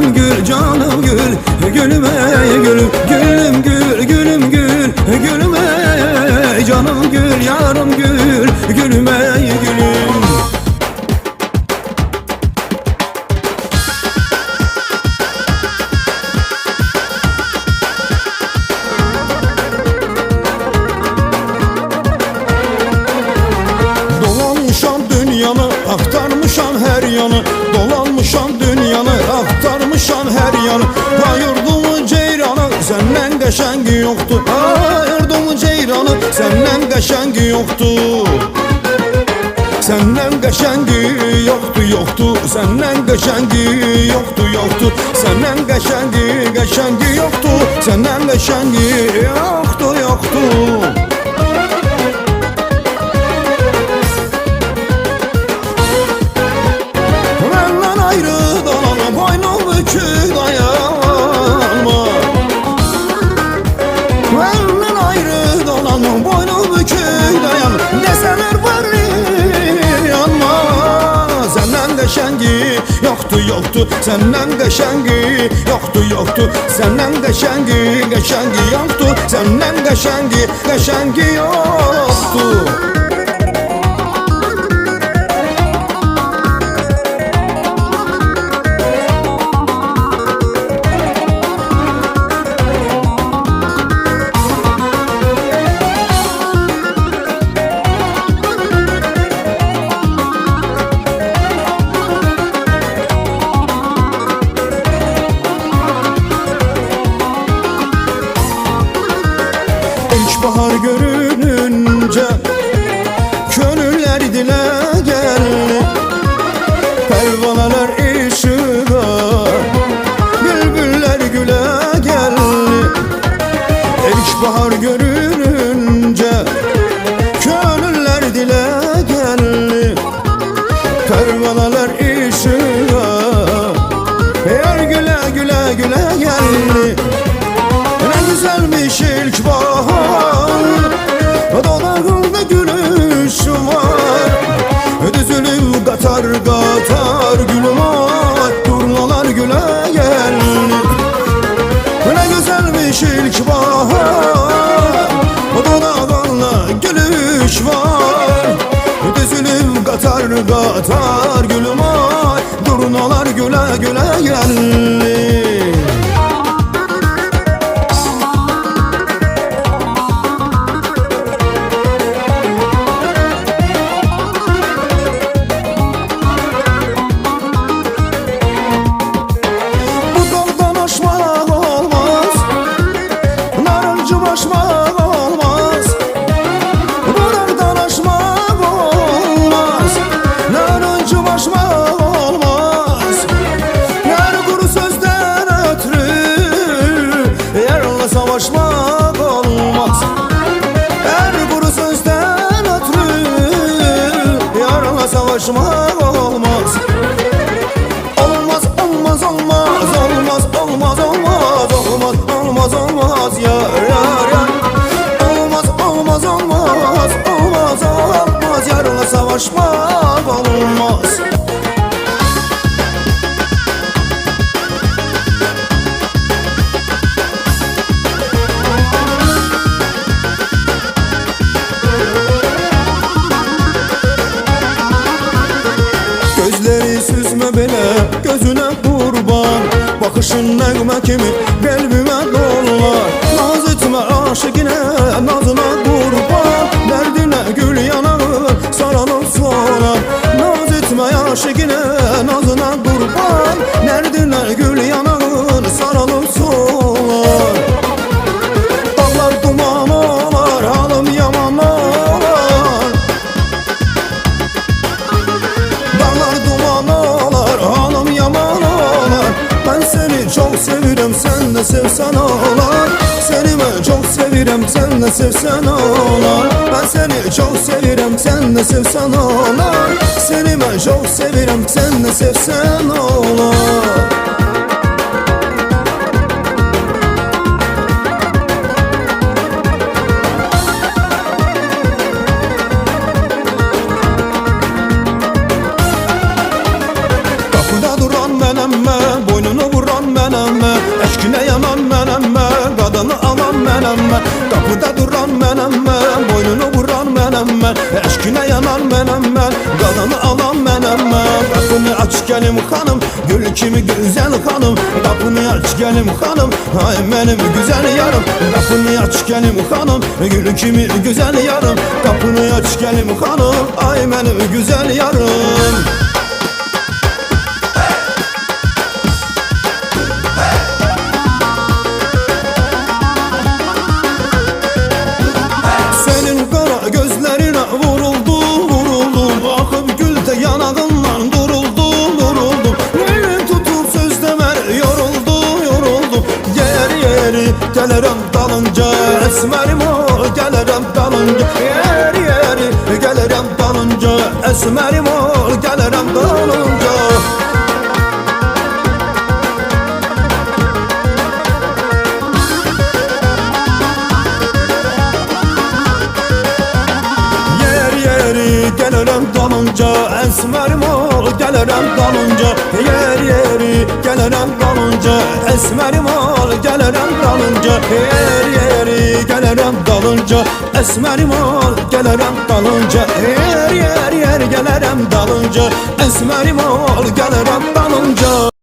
canım gül, canım gül, gülüm ey gülüm, gülüm gül, gülüm gül, gülüm ey canım gül, yarım gül, gülüm ey gülüm. Dolanmışam dünyanı, aktarmışam her yanı. Dolanmışam dünyanı, aktarmışam her yanı. Ayırdım ceyranı, senden qəşəngi yoktu. Ayırdım ceyranı, senden qəşəngi yoktu. Senden qəşəngi yoktu, yoktu. Senden qəşəngi yoktu, yoktu. Senden qəşəngi, qəşəngi yoktu. Senden qəşəngi yoktu, yoktu. Qəşəngi yoktu, yoktu. Senden qəşəngi yoktu, yoktu. Senden qəşəngi, qəşəngi yoktu. Senden qəşəngi, qəşəngi yoktu. Bahar görününce könüller dile geldi. Pervaneler ışığa, bülbüller güle geldi. İlk bahar görününce könüller dile geldi. Pervaneler ışığa, yar güle güle güle geldi. Ne güzelmiş ilk bahar, dudağında gülüş var. Düzülüp qatar qatar gülüm var, durnalar güle geldi. Ne güzelmiş ilk bahar, dudağında gülüş var. Düzülüp qatar qatar gülüm var, durnalar güle güle geldi. Savaşmak olmaz, her kuru sözden ötürü yarla savaşmak olmaz. Olmaz, olmaz, olmaz, olmaz, olmaz, olmaz, olmaz, olmaz, olmaz, yar, yar, yar. Olmaz, olmaz, olmaz, olmaz, olmaz, yarla savaşmak olmaz. Gözleri süzme bile gözüne kurban. Bakışın nəğmə kimi qəlbimə dolar. Naz etmə aşıqinə, nazına qurban. Dərdinə gül yanağı saralım solar. Naz etmə aşıqinə, nazına qurban. Dərdinə gül yanağı saralım solar. Dağlar duman olar, halım yaman olar. Dağlar duman olar, halım yaman olar. Ben seni çok sevirem, sen de sevsen olar. Seni ben çok sevirem, sen de sevsen olar. Ben seni çok sevirem, sen de sevsen olar. Seni ben çok sevirem, sen de sevsen olar. Kapıda duran ben emme, boynunu vuran gelim hanım, gül kimi güzel hanım. Kapını aç gelim hanım, ay benim güzel yarım. Kapını aç gelim hanım, gül kimi güzel yarım. Kapını aç gelim hanım, ay benim güzel yarım. Senin kara gözlerine vuruldum, vuruldum. Akıp gülde yanağından duruldum, duruldum. Elin tutup söz demer yoruldum, yoruldum. Yer yeri gelirim dalınca, esmerim o gelirim dalınca. Yer yeri gelirim dalınca, esmerim o gelirim dalınca. Gelirim dalınca, esmerim ol gelirim dalınca. Yer yeri gelirim dalınca, esmerim ol gelirim dalınca. Yer yeri gelirim dalınca, esmerim ol gelirim dalınca. Yer gelirim dalınca, esmerim ol gelirim dalınca.